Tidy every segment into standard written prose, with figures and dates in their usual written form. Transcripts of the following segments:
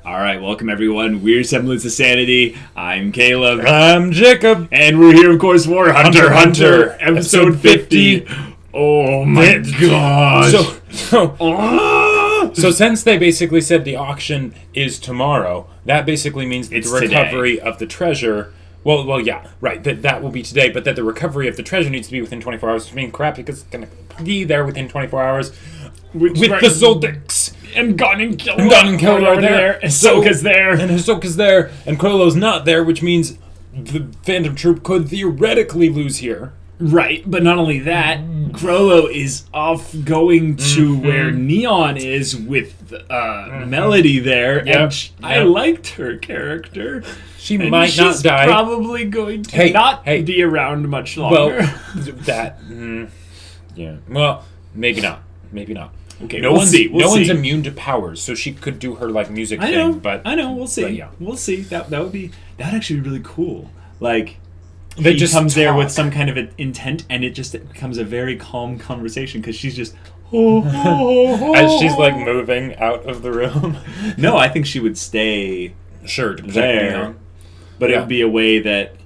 All right, welcome everyone. We're Semblance of Sanity. I'm Caleb. I'm Jacob. And we're here, of course, for Hunter, Hunter, episode 50. Oh my gosh. So since they basically said the auction is tomorrow, that basically means that It's the recovery of the treasure... Well, yeah, right, that will be today, but that the recovery of the treasure needs to be within 24 hours, which means Kurapika's going to be there within 24 hours with the Zoldycks. And Gon and Killua. And Gon and Killua are there. And Hisoka's there. And Hisoka's there. And Chrollo's not there, which means the Phantom Troupe could theoretically lose here. Right, but not only that, Chrollo is off going to where Neon is with Melody there. Yep. And I liked her character. She might not die. She's probably going to not be around much longer. Well, yeah. Well, maybe not. Maybe not. Okay, we'll see. No one's immune to powers, so she could do her music thing. But I know. We'll see. But, yeah. We'll see. That would actually be really cool. Like, they he just comes there with talk. some kind of an intent, and it just becomes a very calm conversation because she's just as she's moving out of the room. No, I think she would stay Sure, to there, but it would be a way that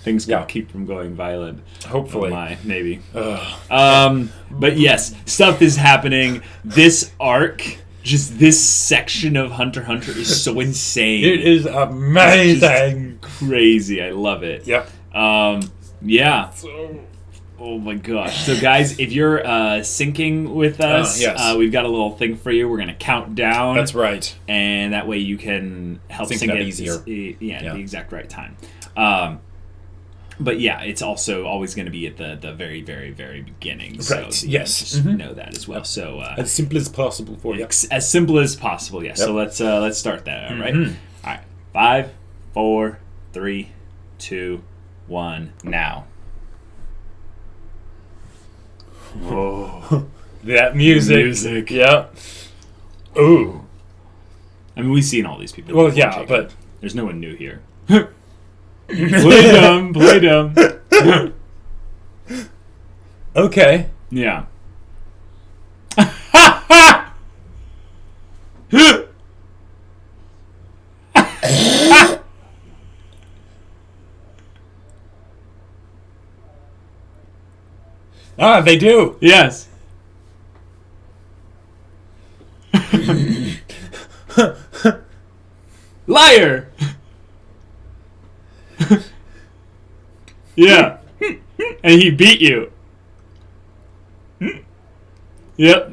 things could Yeah. keep from going violent. Hopefully, maybe. But yes, stuff is happening. This arc, just this section of Hunter Hunter is so insane. It is amazing, crazy. I love it. Yep. Yeah. Oh my gosh. So guys, if you're syncing with us, yes. We've got a little thing for you. We're going to count down. That's right. And that way you can help sync that it easier. The exact right time. But yeah, it's also always going to be at the very, very, very beginning. So Right. Yes. Just know that as well. So As simple as possible for you. as simple as possible. Yeah. Yep. So let's start that. All right. All right. 5, 4, 3, 2, 1. Now. Oh, That music. Yep. Ooh. I mean, we've seen all these people. Well, before, yeah, Jacob. but there's no one new here. Play dumb. Play dumb. okay. Yeah. They do. Yes. Liar. Yeah. And he beat you. Yep.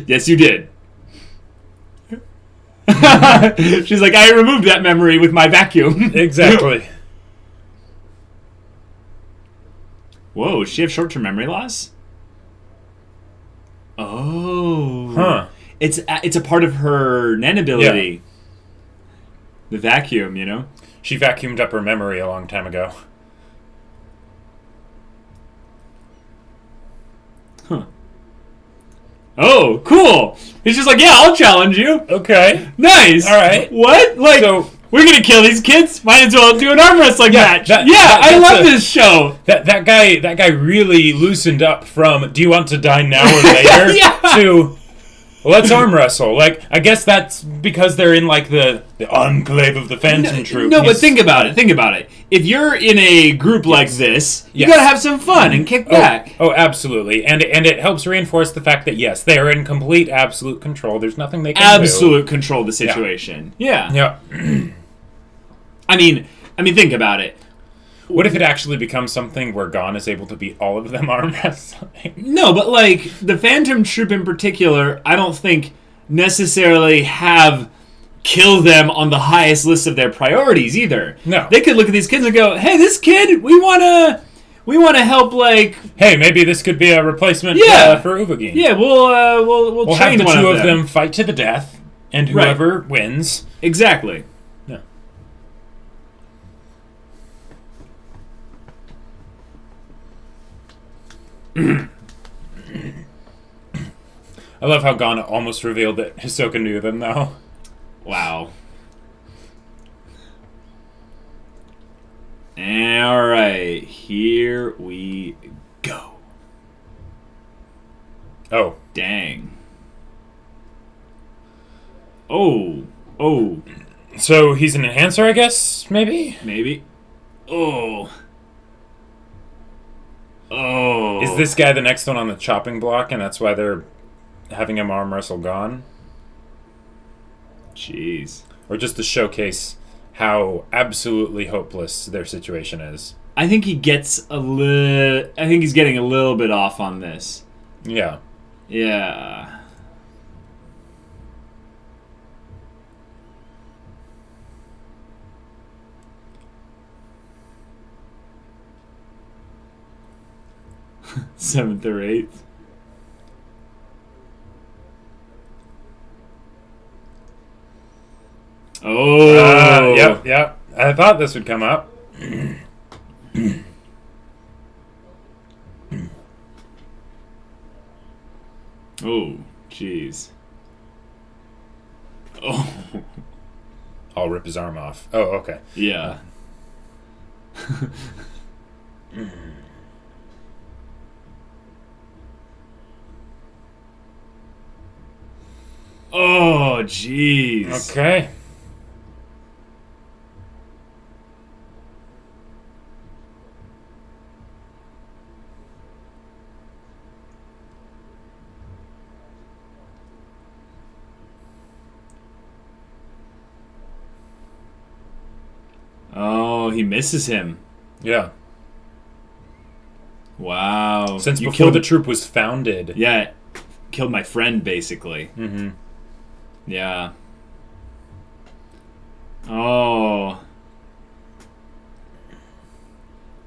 Yes, you did. She's like, I removed that memory with my vacuum. Exactly. Whoa, does she have short-term memory loss? Oh. Huh. It's a part of her Nen ability. Yeah. The vacuum, you know? She vacuumed up her memory a long time ago. Huh. Oh, cool. He's just like, yeah, I'll challenge you. Okay. Nice. All right. What? Like, So, we're going to kill these kids? Might as well do an arm wrestling match. I love this show. That guy really loosened up from do you want to die now or later Yeah. to let's arm wrestle. I guess that's because they're in the enclave of the Phantom Troupe. No, but think about it. If you're in a group like this, you gotta have some fun and kick back. Oh, absolutely. And it helps reinforce the fact that, yes, they are in complete, absolute control. There's nothing they can do. Absolute control of the situation. Yeah. Yeah. I mean, think about it. What if it actually becomes something where Gon is able to beat all of them arm wrestling? No, but the Phantom Troupe in particular, I don't think necessarily have kill them on the highest list of their priorities either. No. They could look at these kids and go, hey, this kid, we wanna help, hey, maybe this could be a replacement for Uvogin. Yeah, we'll have train the one two of of them fight to the death, and whoever wins. Exactly. Yeah. I love how Gon almost revealed that Hisoka knew them, though. Wow. Alright, here we go. Oh. Dang. Oh. Oh. So he's an enhancer, I guess? Maybe? Maybe. Oh. Oh. Is this guy the next one on the chopping block, and that's why they're having him arm wrestle Gon? Jeez. Or just to showcase how absolutely hopeless their situation is? I think he gets a little... I think he's getting a little bit off on this. Yeah. Yeah. Seventh or eighth. Oh. Yep. I thought this would come up. Oh, jeez. Oh. I'll rip his arm off. Oh, okay. Yeah. Oh, jeez. Okay. Oh, he misses him. Yeah. Wow. Since You before killed the Troupe was founded. Yeah, killed my friend, basically. Mm-hmm. Yeah. Oh.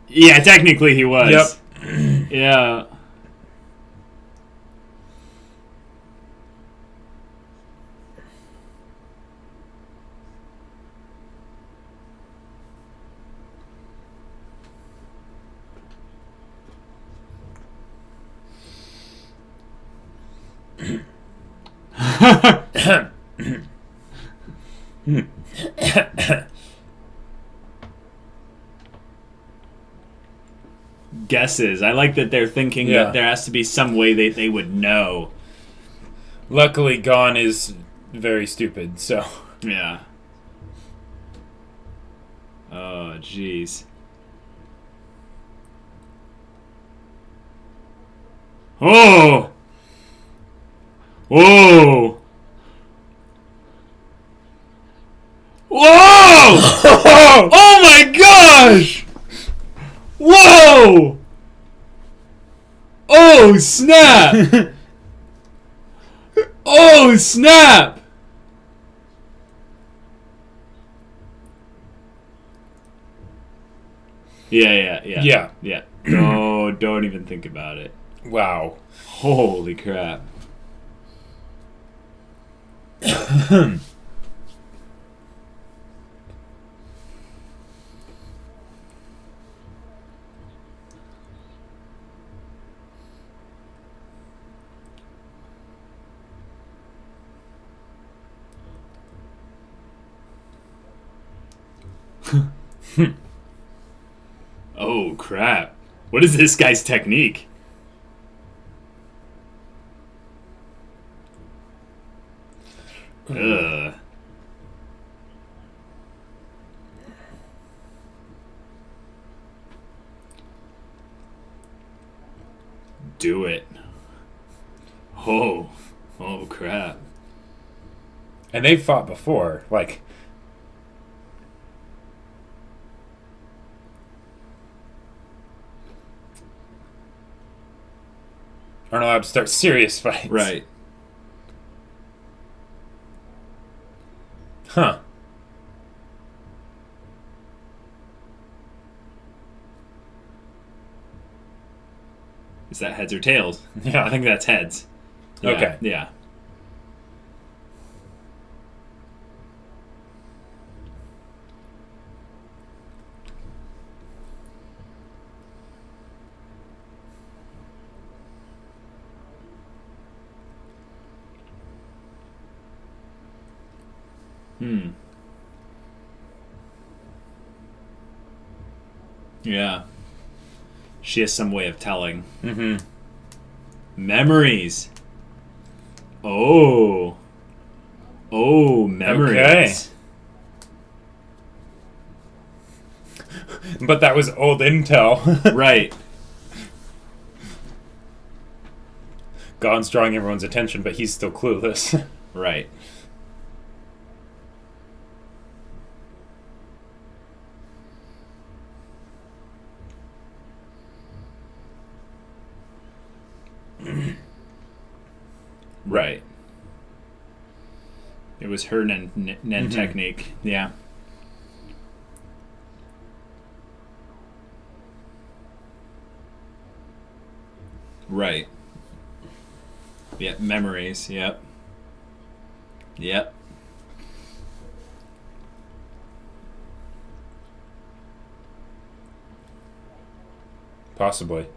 Yeah, technically he was. Yep. Yeah. Guesses. I like that they're thinking Yeah. that there has to be some way they would know. Luckily, Gon is very stupid, so... Yeah. Oh, jeez. Oh! Whoa! Whoa! Oh my gosh! Whoa! Oh, snap! Oh, snap! Yeah. No, don't even think about it. Wow. Holy crap. Oh, crap. What is this guy's technique? Ugh. Do it. Oh. Oh, crap. And they've fought before, like... Aren't allowed to start serious fights. Right. Huh. Is that heads or tails? Yeah. I think that's heads. Yeah, Okay. Yeah. Yeah. She has some way of telling. Mm-hmm. Memories. Oh. Oh, memories. Okay. But that was old intel. Right. Gon's drawing everyone's attention, but he's still clueless. Right. Right. It was her Nen technique. Yeah. Right. Yep. Memories. Yep. Yep. Possibly.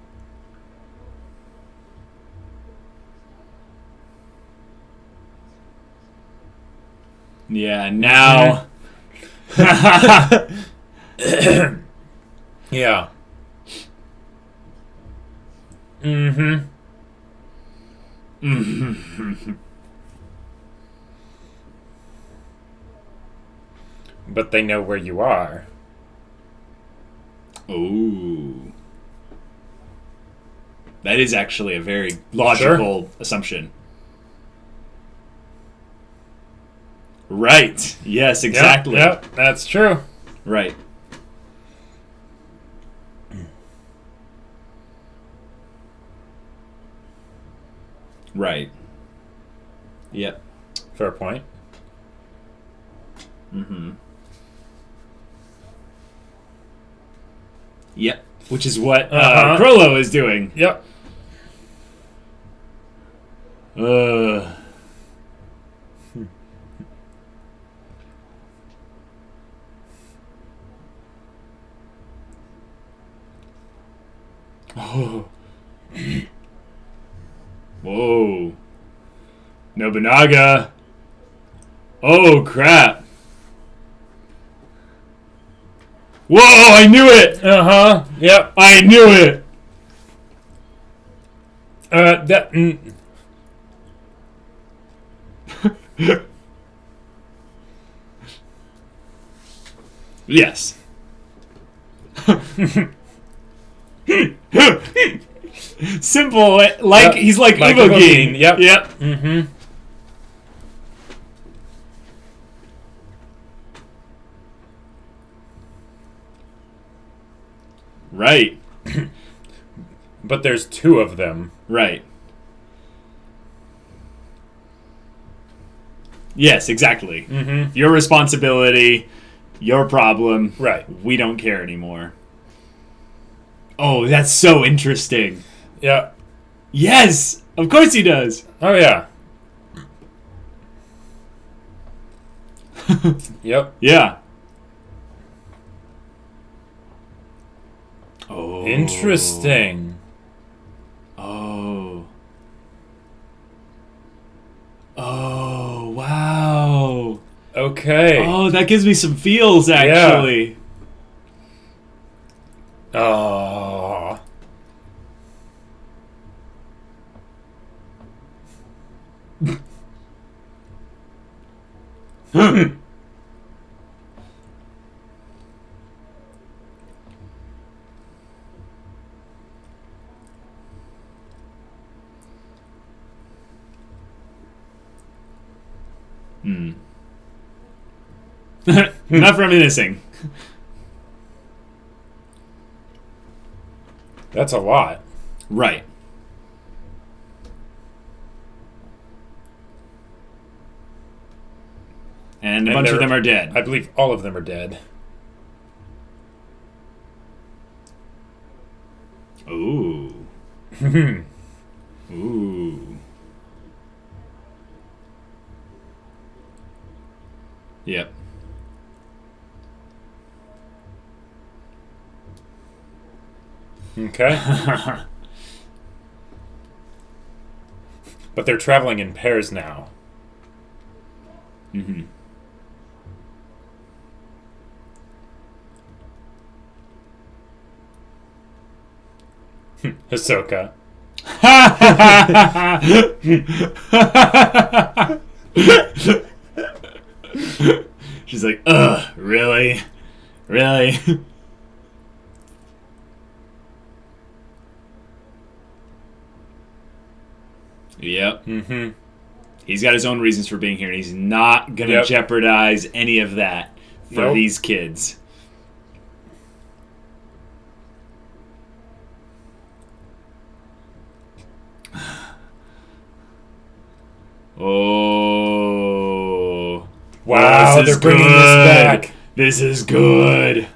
Yeah, now. Yeah. Mm-hmm. But they know where you are. Ooh. That is actually a very logical assumption. Right. Yes, exactly. Yep, that's true. Right. Right. Yep. Fair point. Mm-hmm. Yep. Which is what Krollo is doing. Yep. Oh. Whoa. Nobunaga. Oh, crap. Whoa, I knew it! Uh-huh. Yep. I knew it! That... Yes. Simple, like he's like Uvogin. Yep. Yep. Mm-hmm. Right. But there's two of them. Right. Yes, exactly. Mm-hmm. Your responsibility, your problem. Right. We don't care anymore. Oh, that's so interesting. Yeah. Yes! Of course he does! Oh, yeah. Yep. Yeah. Oh. Interesting. Oh. Oh, wow. Okay. Oh, that gives me some feels, actually. Oh. Not reminiscing. That's a lot. Right. And a bunch of them are dead. I believe all of them are dead. Ooh. Ooh. Yep. Okay. But they're traveling in pairs now. Mm-hmm. Hisoka. He's got his own reasons for being here, and he's not going to jeopardize any of that for these kids. Oh. Wow, they're bringing this back. This is good.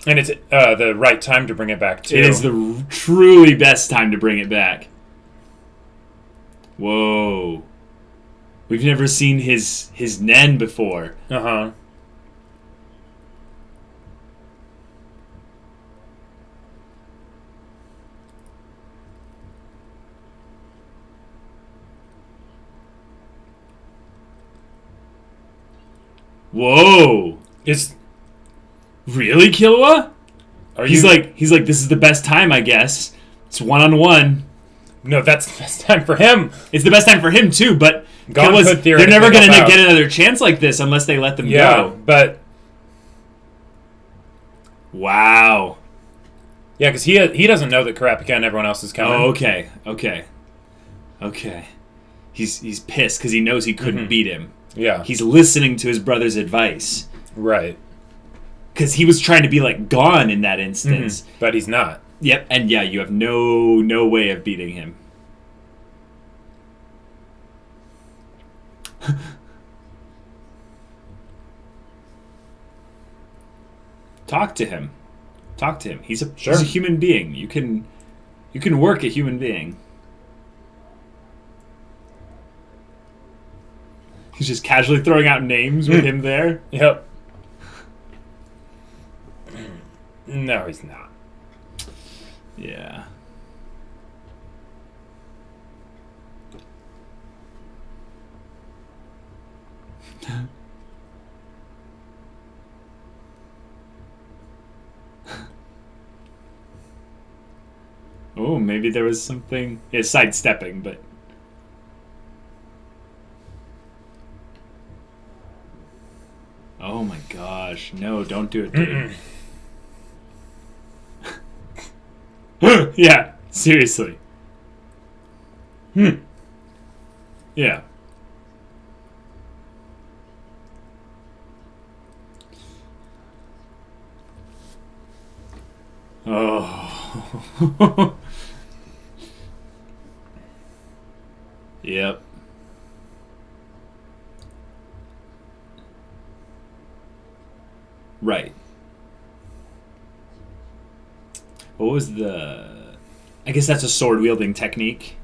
And it's the right time to bring it back, too. It is the truly best time to bring it back. Whoa. We've never seen his Nen before. Uh-huh. Whoa. Really, Killua? He's like, this is the best time, I guess. It's one-on-one. No, that's the best time for him. It's the best time for him, too, but they're never going to get another chance like this unless they let them go. But... Wow. Yeah, because he doesn't know that Kurapika and everyone else is coming. Oh, okay. He's pissed because he knows he couldn't beat him. Yeah. He's listening to his brother's advice. Right. Because he was trying to be like Gon in that instance. But he's not. Yep, and yeah, you have no way of beating him. Talk to him. He's a human being. You can work a human being. He's just casually throwing out names with him there. Yep. No, he's not. Yeah. Oh, maybe there was something... Yeah, sidestepping, but... Oh my gosh. No, don't do it, dude. Yeah, seriously. Yeah. Oh. Yep. Right. What was the... I guess that's a sword-wielding technique.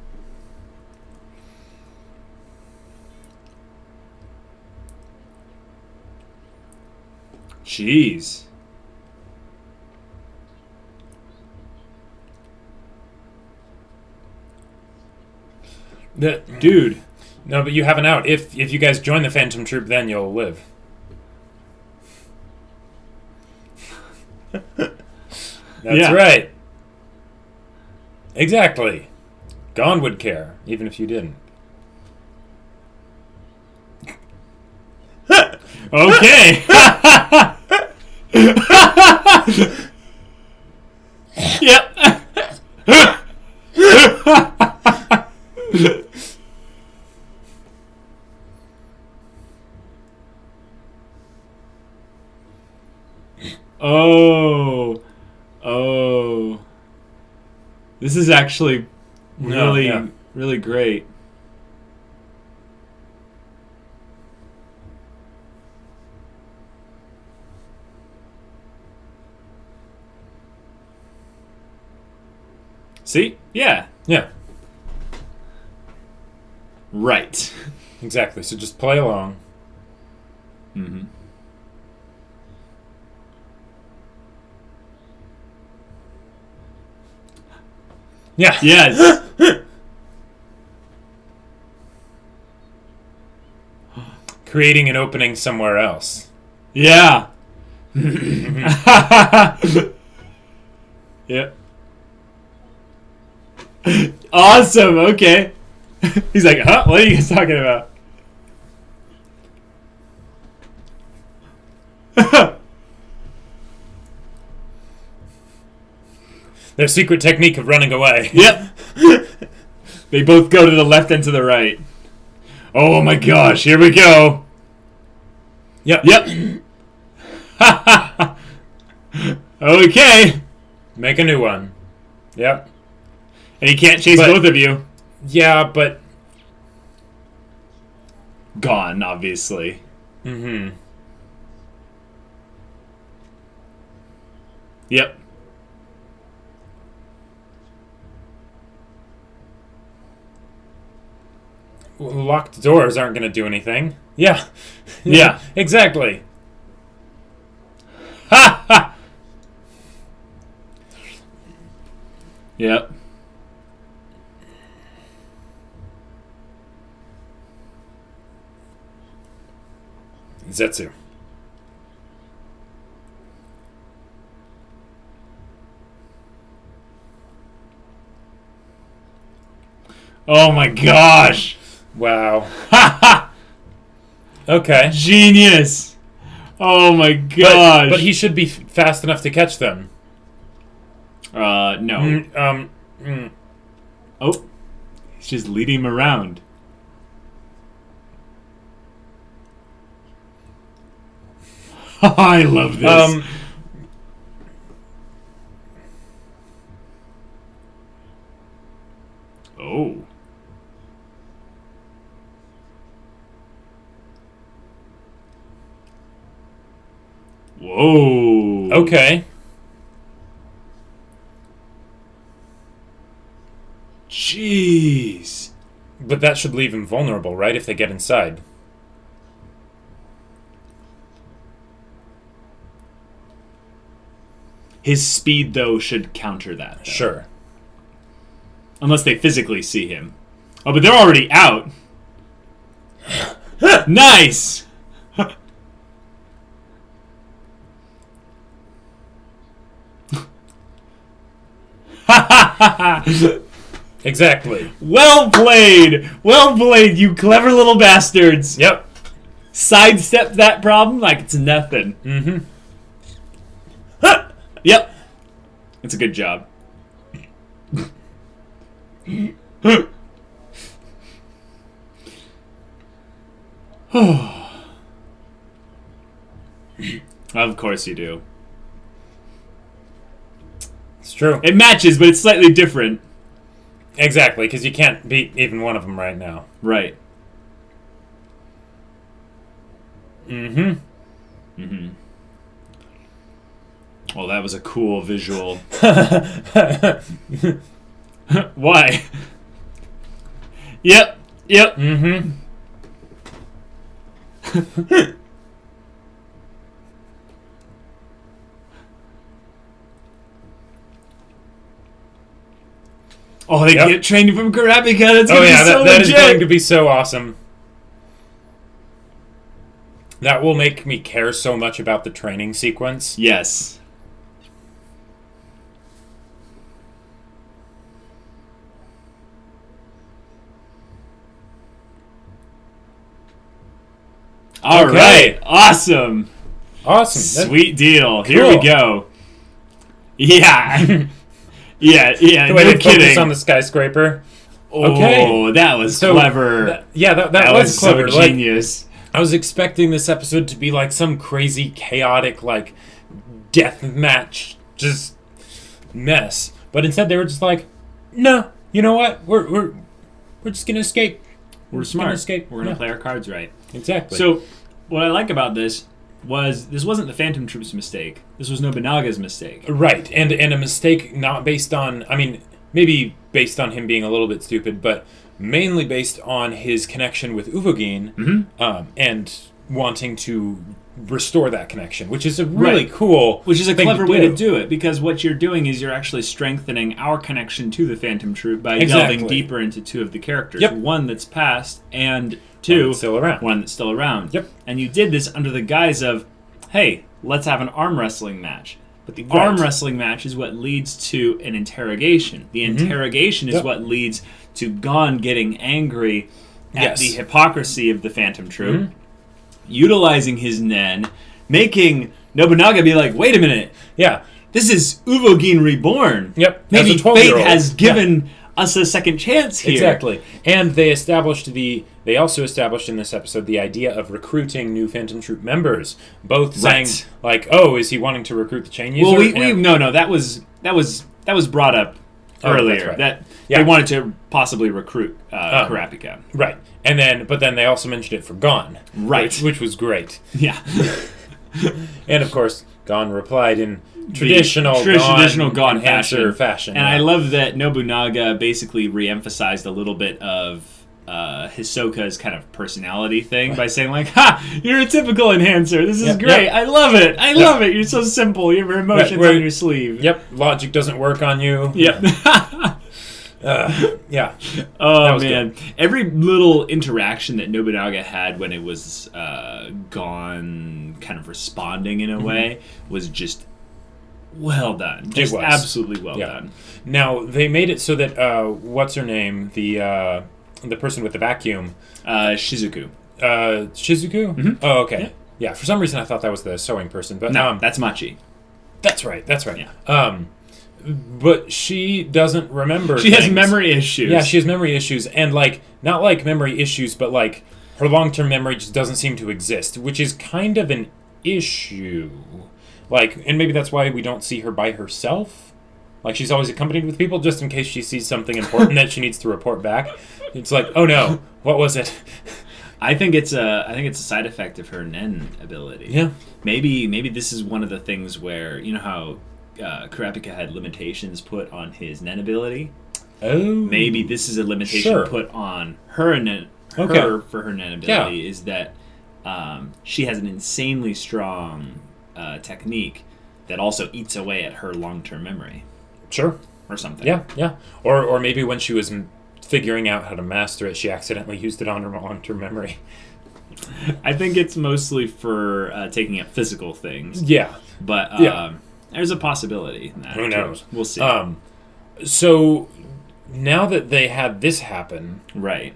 Jeez. Dude. No, but you have an out. If you guys join the Phantom Troupe, then you'll live. That's right. Exactly. Gon would care, even if you didn't. Okay. Yep. Oh. This is actually really great. See? Yeah. Yeah. Right. Exactly. So just play along. Mm-hmm. Yeah. Yes. Creating an opening somewhere else. Yeah. Yep. Awesome. Okay. He's like, huh? What are you guys talking about? Their secret technique of running away. Yep. They both go to the left and to the right. Oh my gosh, here we go. Yep. Yep. Okay. Make a new one. Yep. And he can't chase both of you. Yeah, but... Gone, obviously. Mm-hmm. Yep. Locked doors aren't going to do anything. Yeah. Yeah. Exactly. Ha ha! Yep. Zetsu. Oh my gosh! Wow. Ha ha! Okay. Genius! Oh my gosh! But he should be fast enough to catch them. No. Mm. Oh. He's just leading him around. I love this. Oh. Whoa. Okay. Jeez. But that should leave him vulnerable, right? If they get inside. His speed, though, should counter that. Though. Sure. Unless they physically see him. Oh, but they're already out. Nice! Exactly. Well played! Well played, you clever little bastards! Yep. Sidestep that problem like it's nothing. Mm-hmm. Yep. It's a good job. Of course you do. It's true. It matches, but it's slightly different. Exactly, because you can't beat even one of them right now. Right. Mm-hmm. Mm-hmm. Well, that was a cool visual. Why? Yep. Yep. Mm-hmm. Oh, they get training from Kurapika. That's Oh gonna yeah, be so that is legit. going to be so awesome. That will make me care so much about the training sequence. Yes. All right. Awesome. Awesome. Sweet deal. Here we go. Yeah. yeah. The way No they focus kidding. on the skyscraper. Oh, Okay. that was So, clever. That was clever. so genius. I was expecting this episode to be like some crazy, chaotic, like death match, just mess. But instead, they were just like, "No, you know what? We're just gonna escape. We're just gonna smart. escape. We're gonna Yeah. play our cards right." Exactly. So, what I like about this wasn't the Phantom Troupe's mistake. This was Nobunaga's mistake. Right, and a mistake not based on, I mean, maybe based on him being a little bit stupid, but mainly based on his connection with Uvogin, and wanting to restore that connection, which is a really cool Which is a thing clever to way do. to do it, because what you're doing is you're actually strengthening our connection to the Phantom Troupe by Exactly. delving deeper into two of the characters. Yep. One that's past, and One two, that's still around. one that's still around. Yep. And you did this under the guise of, hey, let's have an arm wrestling match. But the Right. arm wrestling match is what leads to an interrogation. The interrogation is Yep. what leads to Gon getting angry at Yes. the hypocrisy of the Phantom Troupe, utilizing his Nen, making Nobunaga be like, wait a minute, Yeah. this is Uvogin reborn. Yep. Maybe As a fate 12-year-old. has given us a second chance here. Exactly. And they also established in this episode the idea of recruiting new Phantom Troop members. Both saying, like, oh, is he wanting to recruit the chain user? Well, that was brought up earlier. Right. That they wanted to possibly recruit Kurapika. Right. But then they also mentioned it for Gon. Right. Which was great. Yeah. And of course, Gon replied in traditional Gon fashion. And I love that Nobunaga basically re-emphasized a little bit of Hisoka's kind of personality thing by saying like, "Ha! You're a typical enhancer. This is great. I love it. I love it. You're so simple. You have your emotions on your sleeve. Yep. Logic doesn't work on you. Yep." Yeah. Oh man! Good. Every little interaction that Nobunaga had when it was Gon kind of responding in a way was just well done. Just absolutely well done. Now they made it so that what's her name? The person with the vacuum. Shizuku. Shizuku? Mm-hmm. Oh, okay. Yeah. For some reason I thought that was the sewing person, but no, that's Machi. That's right. Yeah. But she doesn't remember. She has memory issues. Yeah, she has memory issues, and like not like memory issues, but like her long-term memory just doesn't seem to exist, which is kind of an issue. Like, and maybe that's why we don't see her by herself. Like she's always accompanied with people, just in case she sees something important that she needs to report back. It's like, oh no, what was it? I think it's a side effect of her Nen ability. Yeah. Maybe this is one of the things where you know how Kurapika had limitations put on his Nen ability. Oh. Maybe this is a limitation put on her Nen. For her Nen ability is that she has an insanely strong technique that also eats away at her long-term memory. Sure. Or something. Yeah. Or maybe when she was figuring out how to master it, she accidentally used it on her long-term memory. I think it's mostly for taking up physical things. Yeah. But there's a possibility in that. Who knows? We'll see. So now that they had this happen, right?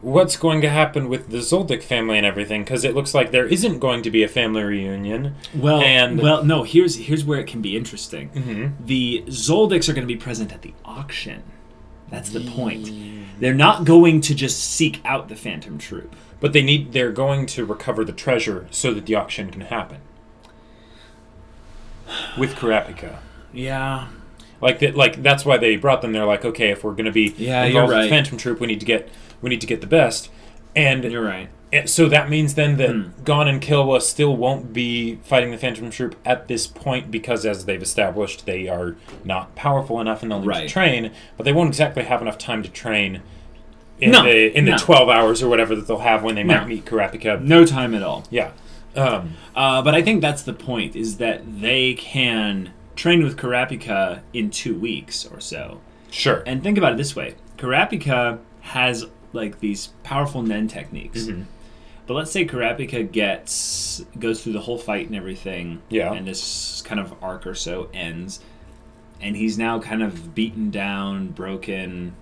What's going to happen with the Zoldyck family and everything? Because it looks like there isn't going to be a family reunion. No. Here's where it can be interesting. Mm-hmm. The Zoldycks are going to be present at the auction. That's the point. They're not going to just seek out the Phantom Troop, but they're going to recover the treasure so that the auction can happen. With Kurapika. Yeah. Like that's why they brought them. They're like, okay, if we're going to be involved with the Phantom Troop, we need to get the best. And you're right. So that means then that Gon and Killua still won't be fighting the Phantom Troop at this point because, as they've established, they are not powerful enough and they'll need to train. But they won't exactly have enough time to train in the 12 hours or whatever that they'll have when they might meet Kurapika. No time at all. Yeah. But I think that's the point, is that they can train with Kurapika in 2 weeks or so. Sure. And think about it this way. Kurapika has like these powerful Nen techniques. Mm-hmm. But let's say Kurapika goes through the whole fight and everything, and this kind of arc or so ends, and he's now kind of beaten down, broken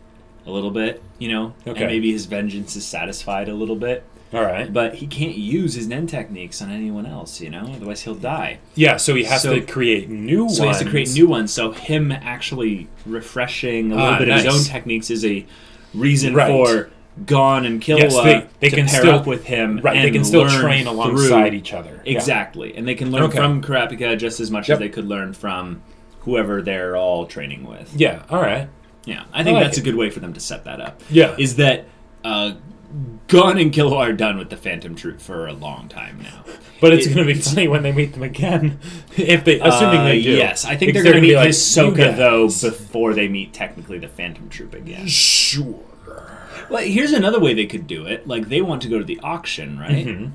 a little bit, and maybe his vengeance is satisfied a little bit. All right. But he can't use his Nen techniques on anyone else, otherwise he'll die. Yeah, so he has to create new ones. So he has to create new ones, so him actually refreshing a little bit of his own techniques is a reason for Gon and Killua they to can pair still, up with him. Right, and they can still train alongside each other. Exactly, and they can learn from Kurapika just as much as they could learn from whoever they're all training with. Yeah, all right. Yeah, I think that's a good way for them to set that up. Yeah. Is that Gon and Killua are done with the Phantom Troop for a long time now. But it's going to be funny when they meet them again, assuming they do. Yes, I think they're going to meet Hisoka, though, before they meet technically the Phantom Troop again. Sure. Well, here's another way they could do it. Like, they want to go to the auction, right? Mm-hmm.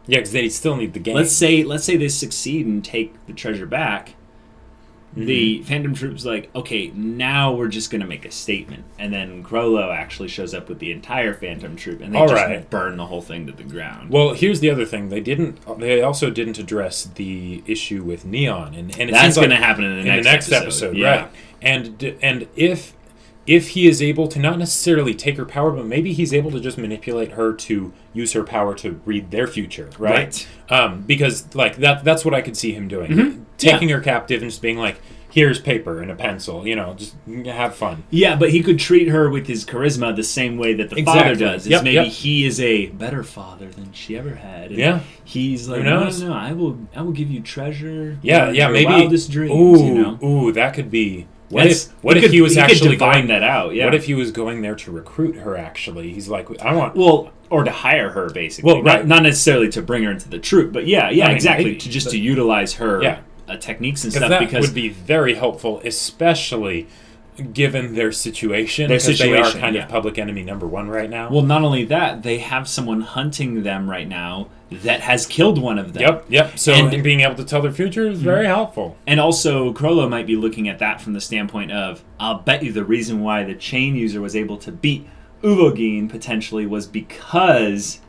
Yeah, because they still need the game. Let's say they succeed and take the treasure back. Mm-hmm. The Phantom Troop's like, okay, now we're just going to make a statement. And then Grollo actually shows up with the entire Phantom Troop, and they just burn the whole thing to the ground. Well, here's the other thing. They also didn't address the issue with Neon. And it that's going to happen in the next episode. Yeah. Right. And if he is able to not necessarily take her power, but maybe he's able to just manipulate her to use her power to read their future, right? Because like that's what I could see him doing. Mm-hmm. Taking her captive and just being like, here's paper and a pencil, just have fun. Yeah, but he could treat her with his charisma the same way that the father does. Maybe he is a better father than she ever had. And he's like, no, I will give you treasure. Yeah, maybe wildest dreams. Ooh, that could be. What if he was actually going that out? Yeah. What if he was going there to recruit her? Actually, he's like, I want. Well, or to hire her, basically. Well, right. Not necessarily to bring her into the troupe, but exactly. Maybe. To utilize her techniques and stuff. Because would be very helpful, especially given their situation. Because they are kind of public enemy number one right now. Well, not only that, they have someone hunting them right now that has killed one of them. Yep. So being able to tell their future is very helpful. And also, Chrollo might be looking at that from the standpoint of, I'll bet you the reason why the chain user was able to beat Uvogin potentially was because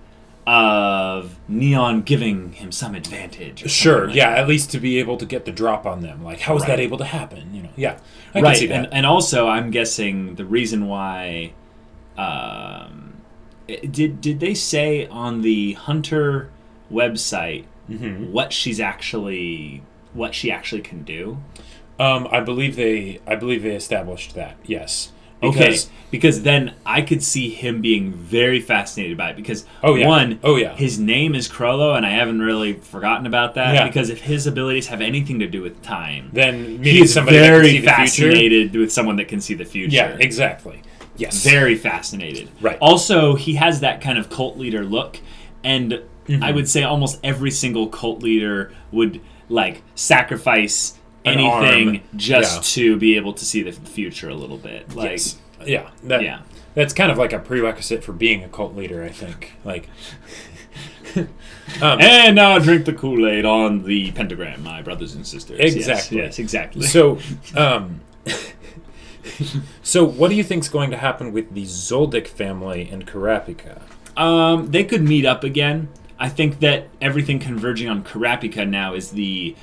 of Neon giving him some advantage. Sure, at least to be able to get the drop on them. Like, how is that able to happen? I can see that. And also, I'm guessing the reason why... Did they say on the Hunter website what she actually can do? I believe they established that. Yes. Because then I could see him being very fascinated by it. Because his name is Chrollo, and I haven't really forgotten about that. Yeah. Because if his abilities have anything to do with time, then he's very fascinated with someone that can see the future. Yeah, exactly. Yes, very fascinated. Right. Also, he has that kind of cult leader look, and I would say almost every single cult leader would sacrifice anything to be able to see the future a little bit. That's kind of like a prerequisite for being a cult leader, I think. And now drink the Kool-Aid on the pentagram, my brothers and sisters. Exactly. Yes, exactly. So, so what do you think's going to happen with the Zoldyck family and Kurapika? They could meet up again. I think that everything converging on Kurapika now is the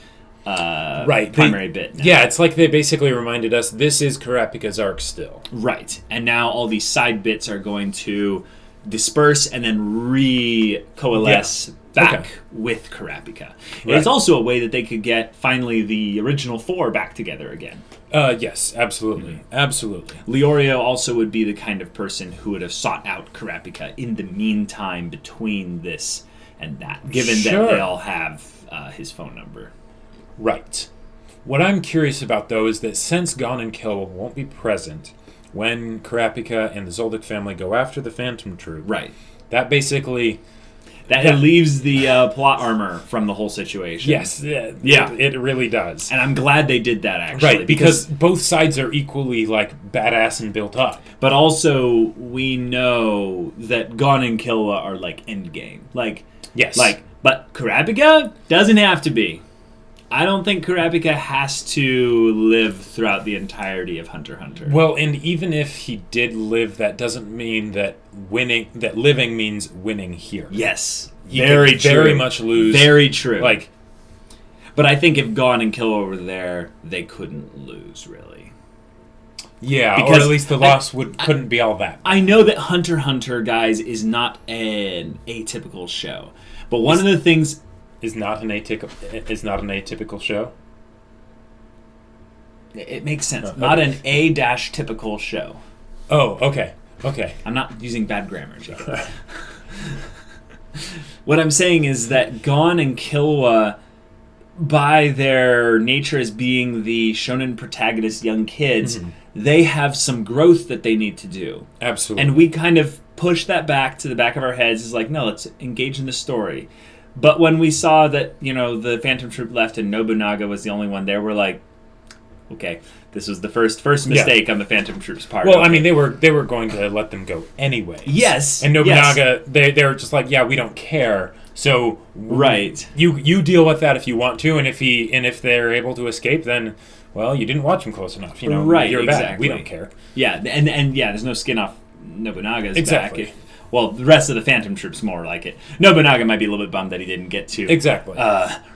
primary bit now. Yeah, it's like they basically reminded us this is Kurapika's arc still. Right. And now all these side bits are going to disperse and then re-coalesce back with Kurapika. Right. It's also a way that they could get finally the original four back together again. Yes, absolutely. Mm-hmm. Absolutely. Leorio also would be the kind of person who would have sought out Kurapika in the meantime between this and that, given that they all have his phone number. Right. What I'm curious about, though, is that since Gon and Killua won't be present when Kurapika and the Zoldyck family go after the Phantom Troupe, right? That basically... That leaves the plot armor from the whole situation. Yes, it really does. And I'm glad they did that, actually. Right, because both sides are equally, badass and built up. But also, we know that Gon and Killua are, endgame. Yes. But Kurapika doesn't have to be. I don't think Kurapika has to live throughout the entirety of HunterxHunter. Well, and even if he did live, that doesn't mean that living means winning here. Yes. Very true. Very much lose. Very true. But I think if Gon and Killua were there, they couldn't lose, really. Yeah, because, or at least the loss couldn't be all that. I know that HunterxHunter, guys, is not an atypical show. But one of the things... Is not an atypical show? It makes sense. Okay. Not an A-typical show. Oh, okay. I'm not using bad grammar, Jacob. What I'm saying is that Gon and Killua, by their nature as being the shonen protagonist young kids, they have some growth that they need to do. Absolutely. And we kind of push that back to the back of our heads. It's like, no, let's engage in the story. But when we saw that, the Phantom Troupe left and Nobunaga was the only one there, we're like, okay, this was the first mistake on the Phantom Troupe's part. Well, I mean, they were going to let them go anyway. Yes. And Nobunaga, they were just like, yeah, we don't care. So right, you deal with that if you want to, and if they're able to escape, then well, you didn't watch them close enough. Right, you're exactly. bad. We don't care. Yeah, and there's no skin off Nobunaga's back. Well, the rest of the Phantom Troupe's more like it. Nobunaga might be a little bit bummed that he didn't get to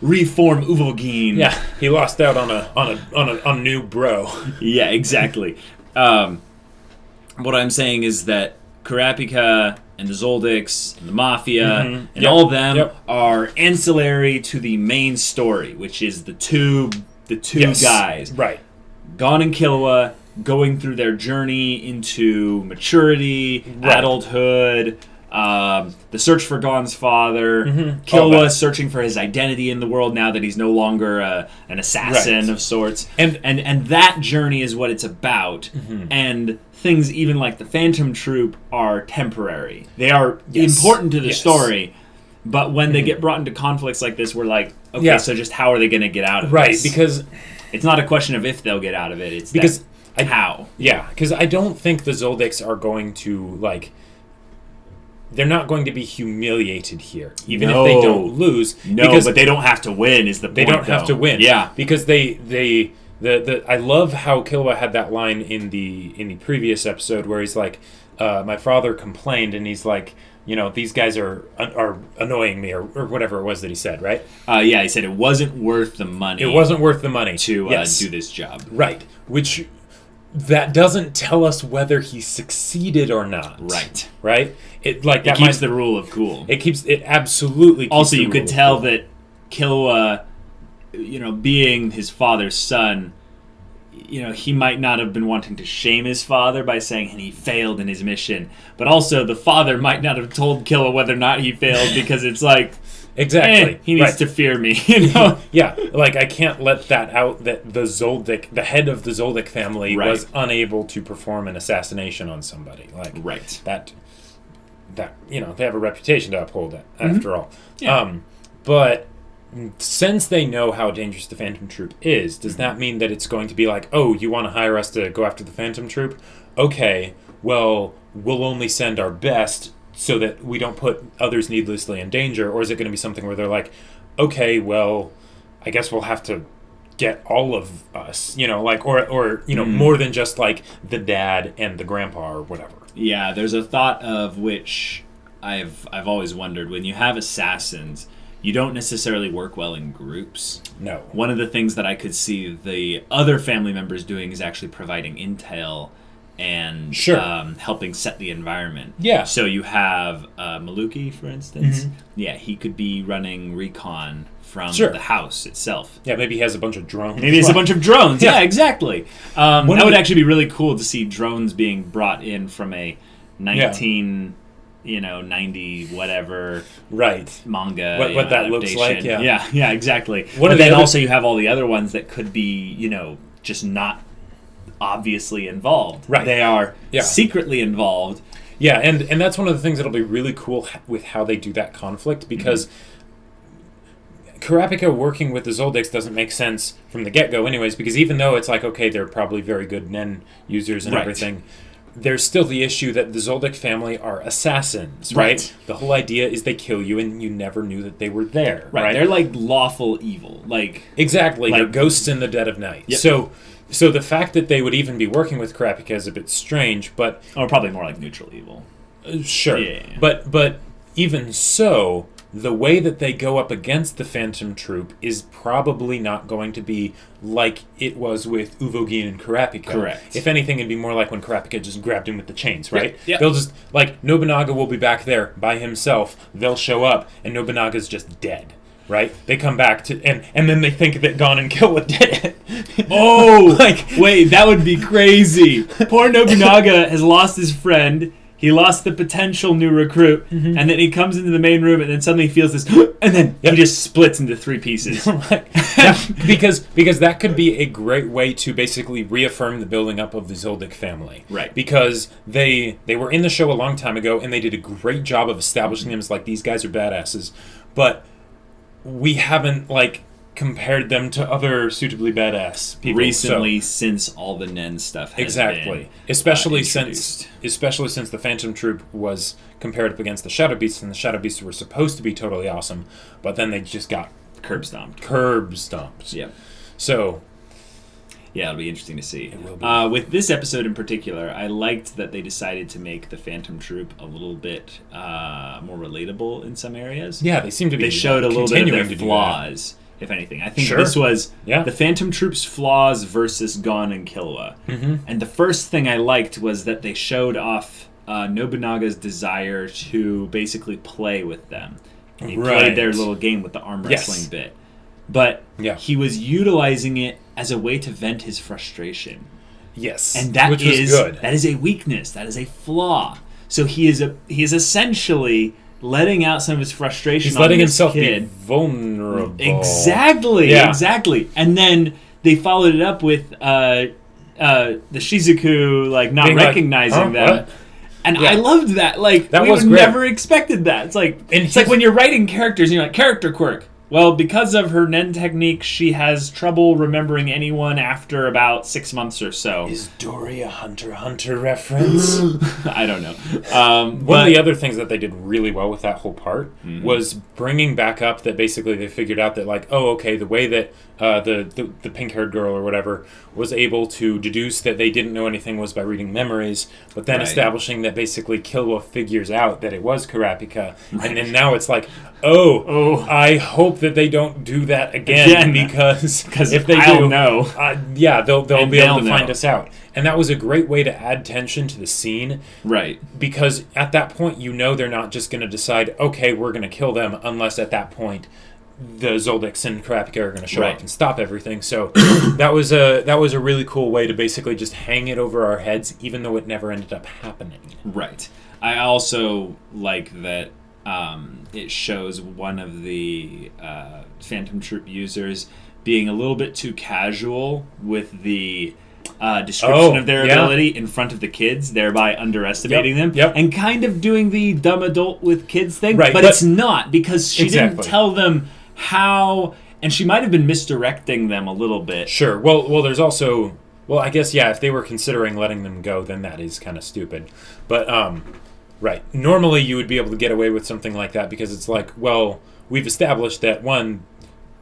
reform Uvogin. Yeah, he lost out on a new bro. Yeah, exactly. What I'm saying is that Kurapika and the Zoldicks and the Mafia and all of them are ancillary to the main story, which is the two guys. Right. Gon and Killua going through their journey into maturity, adulthood, the search for Gon's father, Killua searching for his identity in the world now that he's no longer an assassin of sorts. And that journey is what it's about. And things even like the Phantom Troupe are temporary. They are important to the story, but when they get brought into conflicts like this, we're like, okay, so just how are they going to get out of this? Right, because... It's not a question of if they'll get out of it, it's because how. Yeah, because I don't think the Zoldycks are going to, like... They're not going to be humiliated here, even if they don't lose. No, but they don't have to win is the point, They don't have to win. Yeah. Because I love how Killua had that line in the previous episode where he's like, my father complained, and he's like, these guys are annoying me, or whatever it was that he said, right? Yeah, he said it wasn't worth the money. It wasn't worth the money to do this job. Right. Which, that doesn't tell us whether he succeeded or not. Right. Right? It keeps the rule of cool. It absolutely keeps also, the you rule could of tell cool. that Killua, being his father's son, he might not have been wanting to shame his father by saying he failed in his mission. But also, the father might not have told Killua whether or not he failed because it's like, exactly, he needs to fear me, Yeah, like I can't let that out that the head of the Zoldyck family was unable to perform an assassination on somebody. Like that they have a reputation to uphold after all. Yeah. But since they know how dangerous the Phantom Troupe is, does that mean that it's going to be like, oh, you want to hire us to go after the Phantom Troupe? Okay, well, we'll only send our best so that we don't put others needlessly in danger? Or is it going to be something where they're like, okay, well, I guess we'll have to get all of us, or more than just like the dad and the grandpa or whatever. Yeah, there's a thought of which I've always wondered. When you have assassins, you don't necessarily work well in groups. No. One of the things that I could see the other family members doing is actually providing intel and helping set the environment. Yeah. So you have Maluki, for instance. Yeah, he could be running recon from the house itself. Yeah, maybe he has a bunch of drones. Maybe he has a bunch of drones. Yeah, exactly. That would actually be really cool to see drones being brought in from a 90 whatever manga what that looks like. Yeah, exactly. But then also you have all the other ones that could be just not obviously involved. Right. They are secretly involved. Yeah, and that's one of the things that'll be really cool with how they do that conflict, because Kurapika working with the Zoldycks doesn't make sense from the get-go anyways, because even though it's like, okay, they're probably very good Nen users and everything, there's still the issue that the Zoldyck family are assassins, right? The whole idea is they kill you and you never knew that they were there, right? They're like lawful evil. Exactly, like ghosts in the dead of night. Yep. So the fact that they would even be working with Kurapika is a bit strange, but... Or probably more like neutral evil. Sure. Yeah. But even so, the way that they go up against the Phantom Troupe is probably not going to be like it was with Uvogin and Kurapika. Correct. If anything, it'd be more like when Kurapika just grabbed him with the chains, right? Yeah. They'll just... Nobunaga will be back there by himself. They'll show up, and Nobunaga's just dead. Right? They come back to... And then they think that Gon and Killua did it. Oh! Wait, that would be crazy. Poor Nobunaga has lost his friend. He lost the potential new recruit. And then he comes into the main room and then suddenly feels this... And then he just splits into 3 pieces. Because that could be a great way to basically reaffirm the building up of the Zoldyck family. Right. Because they were in the show a long time ago, and they did a great job of establishing them as like, these guys are badasses. But... we haven't compared them to other suitably badass people recently, since all the Nen stuff has been especially since the Phantom Troupe was compared up against the Shadow Beasts, and the Shadow Beasts were supposed to be totally awesome, but then they just got curb stomped. Yeah. So yeah, it'll be interesting to see. It will be. With this episode in particular, I liked that they decided to make the Phantom Troupe a little bit more relatable in some areas. Yeah, they seem to be. They showed a little bit of their flaws, if anything. I think this was the Phantom Troupe's flaws versus Gon and Killua. And the first thing I liked was that they showed off Nobunaga's desire to basically play with them. He played their little game with the arm wrestling bit. But he was utilizing it as a way to vent his frustration. Yes, and that which is was good. That is a weakness. That is a flaw. So he is essentially letting out some of his frustration. He's letting himself be vulnerable. Exactly. And then they followed it up with the Shizuku not being recognizing them. What? And I loved that. Like, we would never expected that. It's like like when you're writing characters and you're like, character quirk. Well, because of her Nen technique, she has trouble remembering anyone after about 6 months or so. Is Dory a HunterxHunter reference? I don't know. One of the other things that they did really well with that whole part was bringing back up that basically they figured out that, like, oh, okay, the way that the pink-haired girl or whatever was able to deduce that they didn't know anything was by reading memories, but then establishing that basically Killua figures out that it was Kurapika, and then now it's like, I hope that they don't do that again because if they do, they'll be able to find us out. And that was a great way to add tension to the scene. Right. Because at that point, they're not just going to decide, okay, we're going to kill them, unless at that point the Zoldyx and Kurapika are going to show up and stop everything. So that was a really cool way to basically just hang it over our heads, even though it never ended up happening. Right. I also like that it shows one of the Phantom Troupe users being a little bit too casual with the description of their ability in front of the kids, thereby underestimating them, and kind of doing the dumb adult with kids thing. Right, but it's not, because she didn't tell them how, and she might have been misdirecting them a little bit. Sure. Well, there's also, I guess, if they were considering letting them go, then that is kind of stupid. But, right. Normally you would be able to get away with something like that because it's like, well, we've established that, one,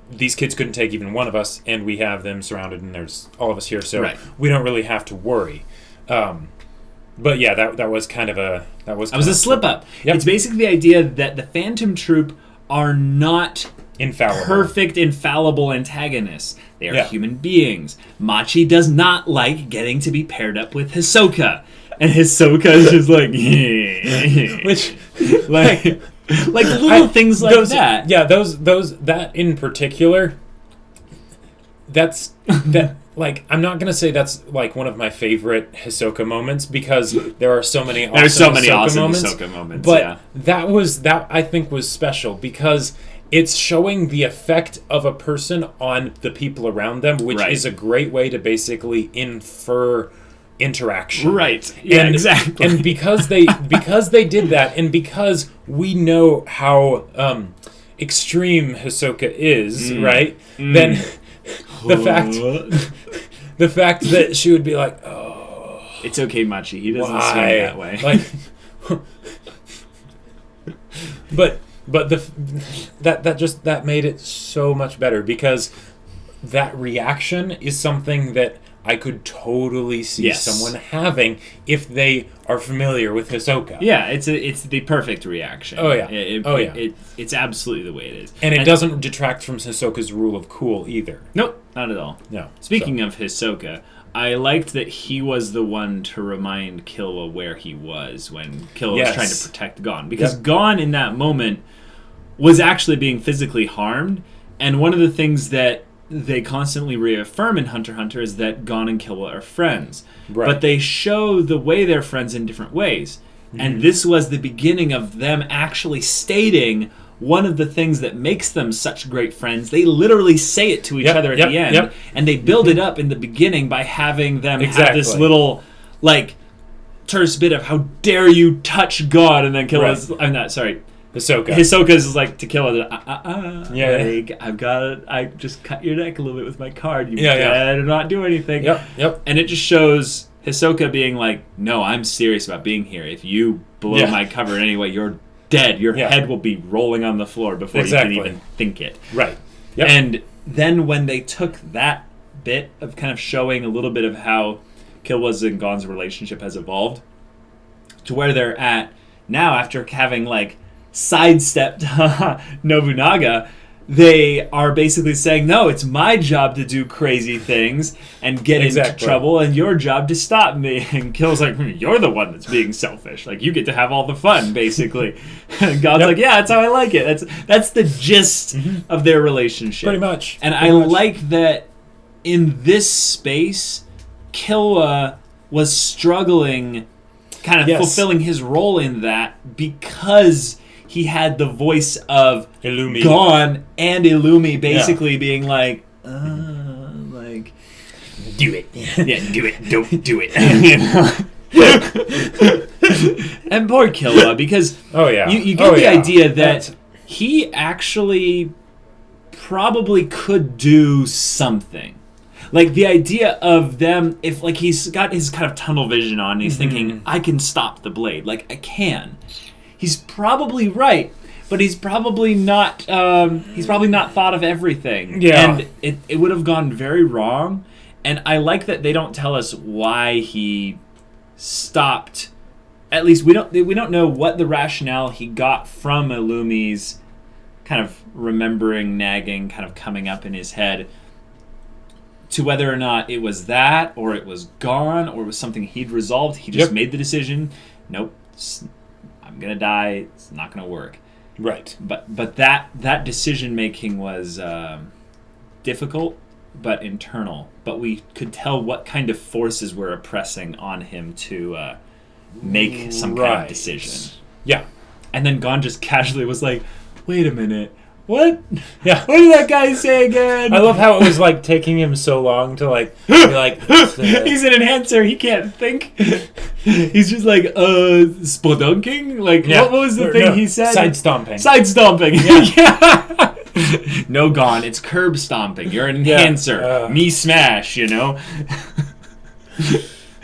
these kids couldn't take even one of us, and we have them surrounded, and there's all of us here, so we don't really have to worry. But yeah, that was kind of a a slip up. Yep. It's basically the idea that the Phantom Troupe are not perfect, infallible antagonists. They are human beings. Machi does not like getting to be paired up with Hisoka, and Hisoka is just like, which like little things like that. Yeah, those that in particular. That's that. Like, I'm not gonna say that's like one of my favorite Hisoka moments because there are so many awesome Hisoka moments. But that I think was special because it's showing the effect of a person on the people around them, which is a great way to basically infer interaction. Right. Yeah, exactly. And because they did that, and because we know how extreme Hisoka is, right? Then the fact that she would be like, oh, it's okay, Machi. He doesn't swing that way. Like, but that made it so much better because that reaction is something that I could totally see someone having if they are familiar with Hisoka. Yeah, it's the perfect reaction. Oh yeah, it's absolutely the way it is, and it doesn't detract from Hisoka's rule of cool either. Nope, not at all. No. Speaking of Hisoka, I liked that he was the one to remind Killua where he was when Killua was trying to protect Gon, because Gon in that moment was actually being physically harmed, and one of the things that they constantly reaffirm in HunterxHunter is that Gon and Killua are friends. Right. But they show the way they're friends in different ways. Mm-hmm. And this was the beginning of them actually stating one of the things that makes them such great friends. They literally say it to each other at the end. And they build it up in the beginning by having them have this little, like, terse bit of, how dare you touch God? And then Killua's... I'm not, sorry... Hisoka's like to Killua. I just cut your neck a little bit with my card. You better not do anything. Yep. And it just shows Hisoka being like, no, I'm serious about being here. If you blow my cover in any way, you're dead. Your head will be rolling on the floor before you can even think it. Right. Yep. And then when they took that bit of kind of showing a little bit of how Killua's and Gon's relationship has evolved to where they're at now, after having like sidestepped Nobunaga, they are basically saying, no, it's my job to do crazy things and get into trouble, and your job to stop me. And Kill's like, you're the one that's being selfish. Like, you get to have all the fun, basically. And God's like, yeah, that's how I like it. That's the gist of their relationship. Pretty much. And I like that in this space, Killua was struggling, kind of fulfilling his role in that because he had the voice of Illumi. Gon and Illumi basically being like, like, do it. Yeah, do it. Don't do it. And poor Killua, because you get the idea that he actually probably could do something. Like, the idea of them, if, like, he's got his kind of tunnel vision on, and he's thinking, I can stop the blade. Like, I can. He's probably right, but he's probably not thought of everything. Yeah. And it would have gone very wrong. And I like that they don't tell us why he stopped. At least we don't know what the rationale he got from Illumi's kind of remembering, nagging, kind of coming up in his head, to whether or not it was that, or it was Gon, or it was something he'd resolved. He just made the decision, nope, I'm going to die, it's not going to work. Right. But that decision-making was difficult, but internal. But we could tell what kind of forces were oppressing on him to make some kind of decision. Yeah. And then Gon just casually was like, wait a minute. What? Yeah. What did that guy say again? I love how it was like taking him so long to like be like. He's an enhancer. He can't think. He's just like spodunking. Like what was the thing he said? Side stomping. Side stomping. Yeah. No, Gon. It's curb stomping. You're an enhancer. Me smash. You know.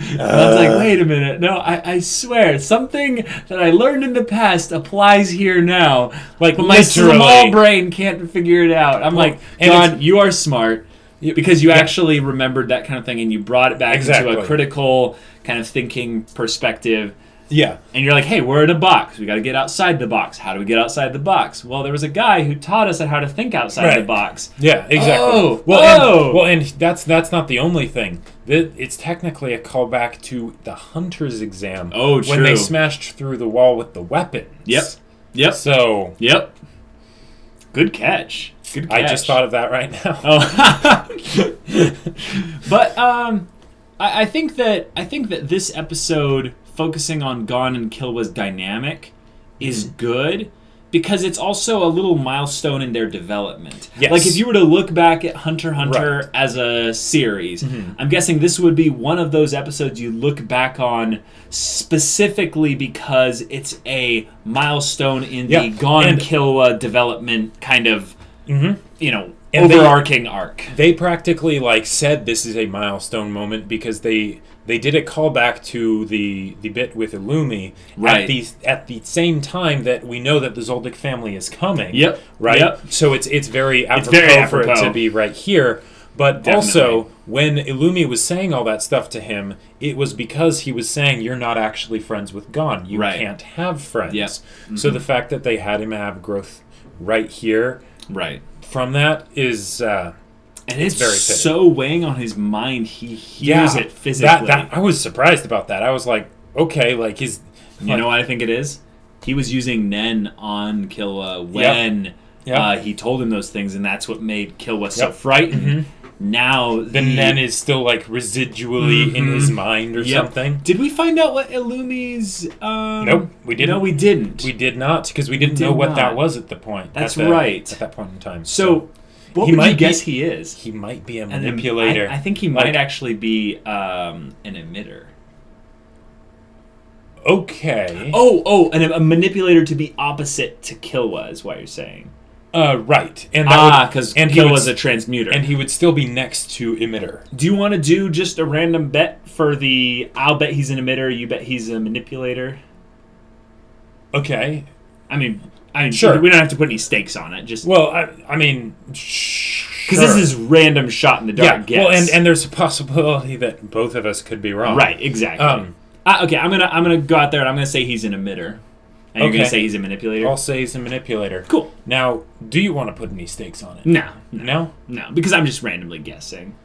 And I was like, wait a minute. No, I swear, something that I learned in the past applies here now. Like, but my small brain can't figure it out. I'm like, Gon, you are smart because you actually remembered that kind of thing and you brought it back into a critical kind of thinking perspective. Yeah. And you're like, hey, we're in a box. We got to get outside the box. How do we get outside the box? Well, there was a guy who taught us how to think outside the box. Yeah, exactly. And that's not the only thing. It's technically a callback to the Hunter's exam. Oh, true. When they smashed through the wall with the weapons. Yep. So. Yep. Good catch. I just thought of that right now. Oh. But I think that this episode, focusing on Gon and Killua's dynamic, is good because it's also a little milestone in their development. Yes. Like, if you were to look back at HunterxHunter as a series, I'm guessing this would be one of those episodes you look back on specifically because it's a milestone in the Gon and Killua development kind of, overarching arc. They practically said this is a milestone moment because they did a callback to the bit with Illumi at the same time that we know that the Zoldyck family is coming. Yep. Right? Yep. So it's very apropos for it to be right here. But also, when Illumi was saying all that stuff to him, it was because he was saying, you're not actually friends with Gon. You can't have friends. Yep. Mm-hmm. So the fact that they had him have growth right here from that is... and it's very so weighing on his mind, he hears it physically. I was surprised about that. I was like, okay, he's... You know what I think it is? He was using Nen on Killua when he told him those things, and that's what made Killua so frightened. Mm-hmm. Now the Nen is still residually in his mind or something. Did we find out what Illumi's... Nope, we didn't. No, we didn't. We did not, because we didn't know what that was at the point. That's right. At that point in time. So what would you guess he is? He might be a manipulator. I think he might actually be an emitter. Okay. And a manipulator to be opposite to Killua is what you're saying. Right. And because Killua's a transmuter. And he would still be next to emitter. Do you want to do just a random bet for I'll bet he's an emitter, you bet he's a manipulator? Okay. I mean, sure. We don't have to put any stakes on it. Just because this is random shot in the dark guess. Well, and there's a possibility that both of us could be wrong. Right, exactly. Okay, I'm gonna go out there and I'm gonna say he's an emitter, and you're gonna say he's a manipulator. I'll say he's a manipulator. Cool. Now, do you want to put any stakes on it? No, because I'm just randomly guessing.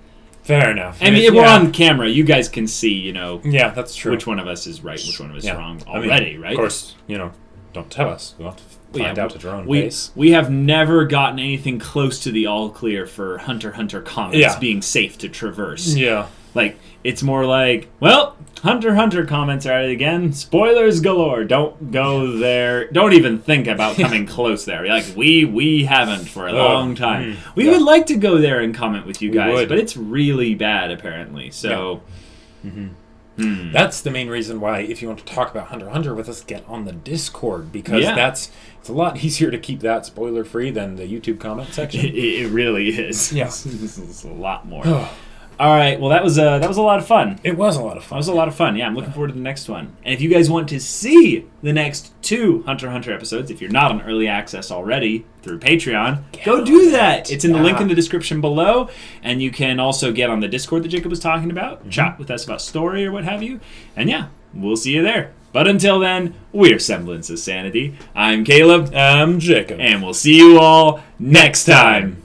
Fair enough. I mean, if we're on camera, you guys can see, Yeah, that's true. Which one of us is right, which one of us is wrong already, right? Of course, don't tell us. We'll have to find out at your own pace. We have never gotten anything close to the all clear for Hunter comments being safe to traverse. Yeah. Like, it's more like, well, Hunter comments are at it again. Spoilers galore. Don't go there. Don't even think about coming close there. Like, we haven't for a long time. We would like to go there and comment with you guys, but it's really bad, apparently. So... Yeah. That's the main reason why, if you want to talk about Hunter with us, get on the Discord, because it's a lot easier to keep that spoiler free than the YouTube comment section. It really is. Yeah, it's a lot more. All right, well, that was a lot of fun. It was a lot of fun. That was a lot of fun. Yeah, I'm looking forward to the next one. And if you guys want to see the next 2 Hunter episodes, if you're not on early access already through Patreon, go do that. It's in the link in the description below, and you can also get on the Discord that Jacob was talking about, chat with us about story or what have you, and yeah, we'll see you there. But until then, we're Semblance of Sanity. I'm Caleb. I'm Jacob. And we'll see you all next time.